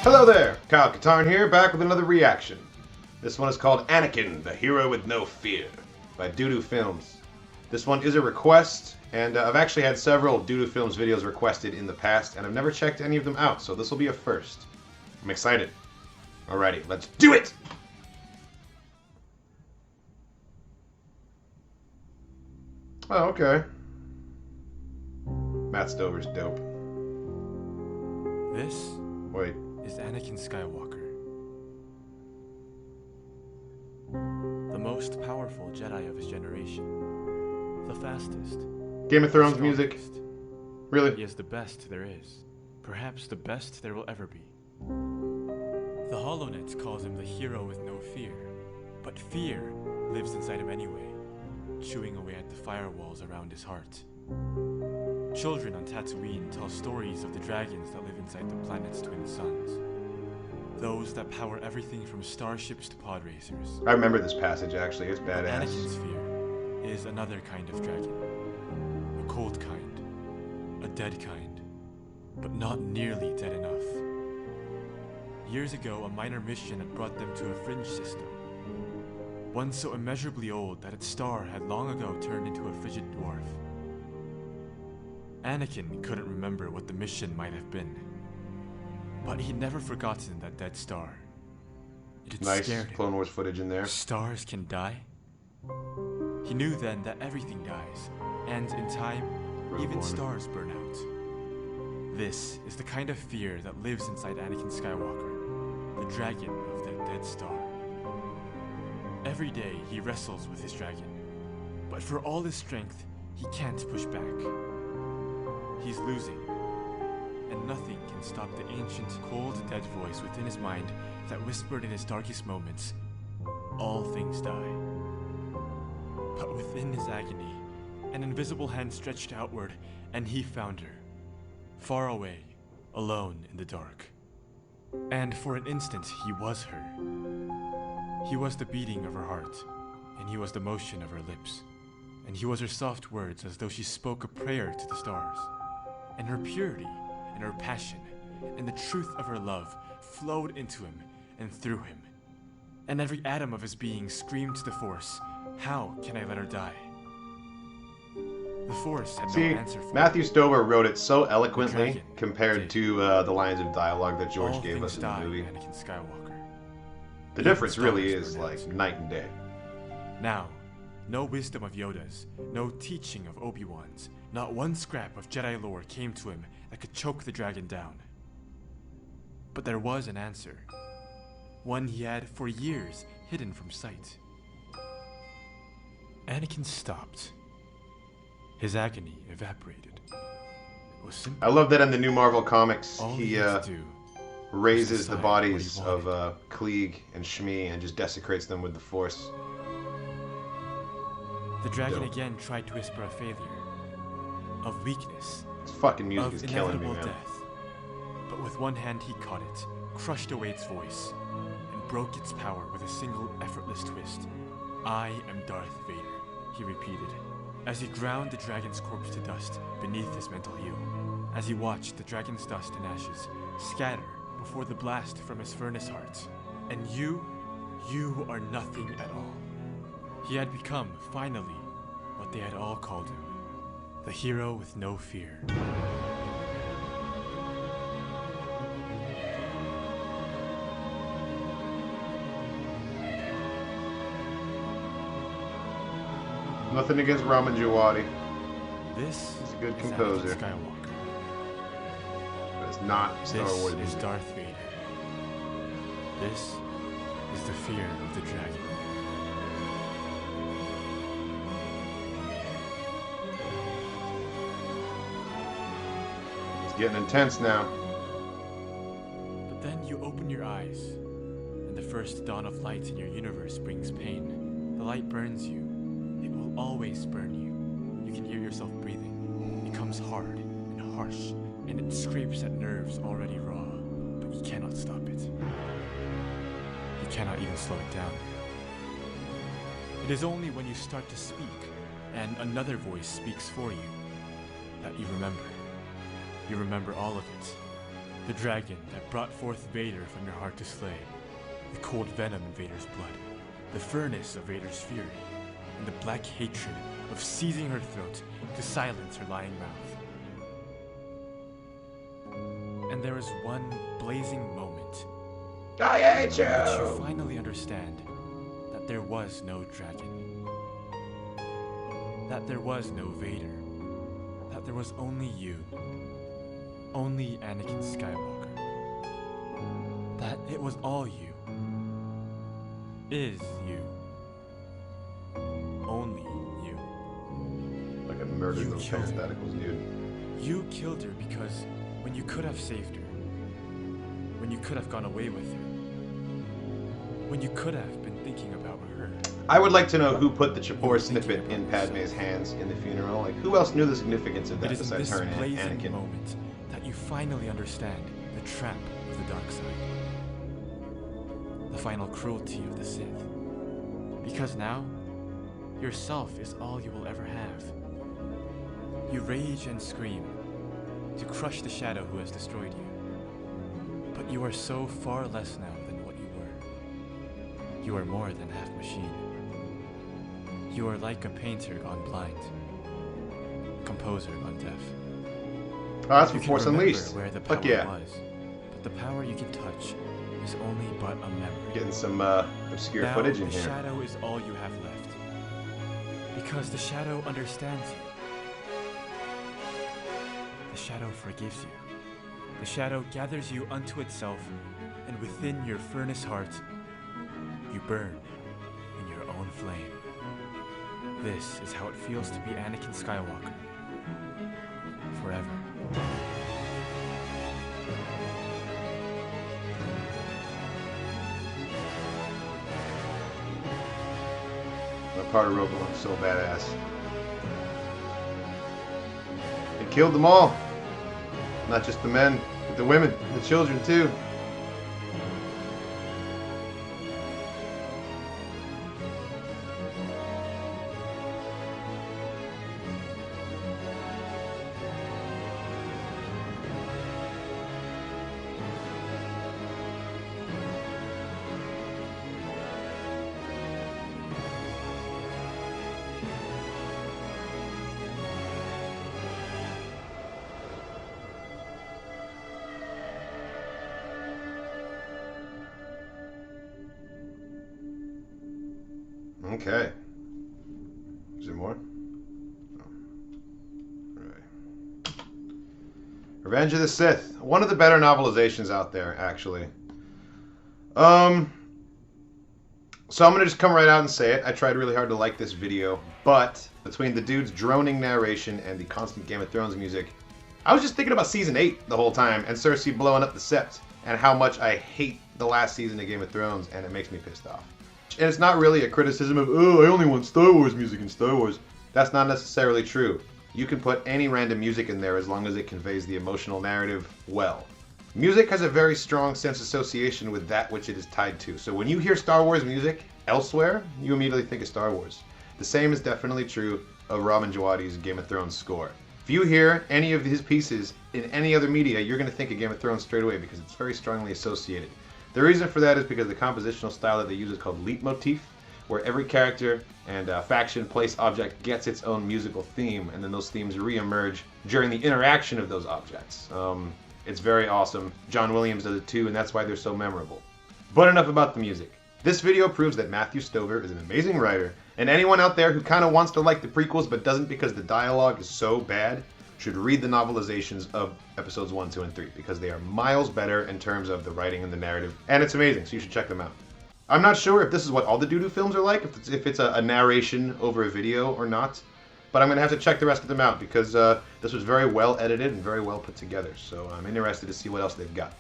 Hello there, Kyle Katarn here, back with another reaction. This one is called Anakin, the Hero with No Fear, by DuDu Films. This one is a request, and I've actually had several DuDu Films videos requested in the past, and I've never checked any of them out, so this will be a first. I'm excited. Alrighty, let's do it! Oh, okay. Matt Stover's dope. This Wait. is Anakin Skywalker. The most powerful Jedi of his generation. The fastest. Game of Thrones music. Really? He is the best there is. Perhaps the best there will ever be. The HoloNet calls him the hero with no fear. But fear lives inside him anyway, chewing away at the firewalls around his heart. Children on Tatooine tell stories of the dragons that live inside the planet's twin suns. Those that power everything from starships to pod racers. I remember this passage, actually. It's But badass. Anakin's fear is another kind of dragon. A cold kind. A dead kind. But not nearly dead enough. Years ago, a minor mission had brought them to a fringe system. One so immeasurably old that its star had long ago turned into a frigid dwarf. Anakin couldn't remember what the mission might have been. But he'd never forgotten that dead star. It had Nice scared him. Clone Wars footage in there. Stars can die? He knew then that everything dies, and in time, even Reborn. stars burn out. This is the kind of fear that lives inside Anakin Skywalker, the dragon of that dead star. Every day he wrestles with his dragon, but for all his strength, he can't push back. He's losing, and nothing can stop the ancient, cold, dead voice within his mind that whispered in his darkest moments, all things die. But within his agony, an invisible hand stretched outward, and he found her, far away, alone in the dark. And for an instant, he was her. He was the beating of her heart, and he was the motion of her lips, and he was her soft words as though she spoke a prayer to the stars. And her purity, and her passion, and the truth of her love flowed into him and through him. And every atom of his being screamed to the Force, how can I let her die? The Force had no See, answer for Matthew Stover wrote it so eloquently dragon compared did. to the lines of dialogue that George all gave things us in the die, movie. Anakin Skywalker. The Even difference really stars is burn like out. night and day. Now, no wisdom of Yoda's, no teaching of Obi-Wan's, not one scrap of Jedi lore came to him that could choke the dragon down. But there was an answer. One he had, for years, hidden from sight. Anakin stopped. His agony evaporated. It was simple. I love that in the new Marvel comics, All he had to do raises the decide bodies what he of wanted. Klieg and Shmi and just desecrates them with the Force. The dragon Dope. again tried to whisper a failure, of weakness, This fucking music of is killing me, inevitable man. death. But with one hand he caught it, crushed away its voice, and broke its power with a single effortless twist. I am Darth Vader, he repeated, as he ground the dragon's corpse to dust beneath his mental heel, as he watched the dragon's dust and ashes scatter before the blast from his furnace heart. And you are nothing at all. He had become, finally, what they had all called him, the hero with no fear. Nothing against Raman Djawadi, This He's a good is composer. Anakin Skywalker. but it's not Star This Wars is music. Darth Vader. This is the fear of the dragon. It's getting intense now. But then you open your eyes, and the first dawn of light in your universe brings pain. The light burns you. It will always burn you. You can hear yourself breathing. It comes hard and harsh, and it scrapes at nerves already raw. But you cannot stop it. You cannot even slow it down. It is only when you start to speak, and another voice speaks for you, that you remember. You remember all of it. The dragon that brought forth Vader from your heart to slay. The cold venom in Vader's blood. The furnace of Vader's fury. And the black hatred of seizing her throat to silence her lying mouth. And there is one blazing moment I hate you! in which you finally understand that there was no dragon. That there was no Vader. That there was only you. Only Anakin Skywalker. That it was all you. Is you. Only you. Like I murdered You those killed her. parentheticals, dude. You killed her because when you could have saved her, when you could have gone away with her, when you could have been thinking about her. I would like to know who put the Chapor snippet in Padme's hands in the funeral. Like, who else knew the significance of that It is in besides this her and blazing Anakin? moment that you finally understand the trap of the dark side. The final cruelty of the Sith. Because now, yourself is all you will ever have. You rage and scream to crush the shadow who has destroyed you. But you are so far less now than what you were. You are more than half machine. You are like a painter gone blind. Composer gone deaf. Oh, that's You from can Force remember Unleashed. where the power Fuck yeah. was, but the power you can touch is only but a memory. Getting some obscure Now footage in the here. shadow is all you have left. Because the shadow understands you. The shadow forgives you. The shadow gathers you unto itself, and within your furnace heart, you burn in your own flame. This is how it feels to be Anakin Skywalker. Forever. That part of Rogue One is so badass. It killed them all. Not just the men, but the women, the children too. Okay. Is there more? Oh. Alright. Revenge of the Sith. One of the better novelizations out there, actually. So I'm gonna just come right out and say it. I tried really hard to like this video, but between the dude's droning narration and the constant Game of Thrones music, I was just thinking about Season 8 the whole time, and Cersei blowing up the Sept, and how much I hate the last season of Game of Thrones, and it makes me pissed off. And it's not really a criticism of, oh, I only want Star Wars music in Star Wars. That's not necessarily true. You can put any random music in there as long as it conveys the emotional narrative well. Music has a very strong sense association with that which it is tied to. So when you hear Star Wars music elsewhere, you immediately think of Star Wars. The same is definitely true of Ramin Djawadi's Game of Thrones score. If you hear any of his pieces in any other media, you're going to think of Game of Thrones straight away because it's very strongly associated. The reason for that is because the compositional style that they use is called leitmotif, where every character and faction, place, object gets its own musical theme, and then those themes re-emerge during the interaction of those objects. It's very awesome. John Williams does it too, and that's why they're so memorable. But enough about the music. This video proves that Matthew Stover is an amazing writer, and anyone out there who kind of wants to like the prequels but doesn't because the dialogue is so bad should read the novelizations of episodes 1, 2, and 3 because they are miles better in terms of the writing and the narrative, and it's amazing, so you should check them out. I'm not sure if this is what all the DuDu films are like, if it's a narration over a video or not, but I'm going to have to check the rest of them out because this was very well edited and very well put together, so I'm interested to see what else they've got.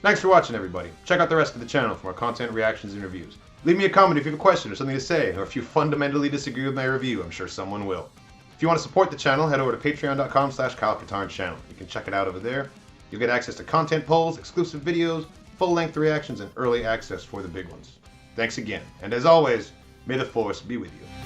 Thanks for watching, everybody. Check out the rest of the channel for more content, reactions, and reviews. Leave me a comment if you have a question or something to say, or if you fundamentally disagree with my review. I'm sure someone will. If you want to support the channel, head over to patreon.com/KyleKatarn channel. You can check it out over there. You'll get access to content polls, exclusive videos, full-length reactions, and early access for the big ones. Thanks again, and as always, may the Force be with you.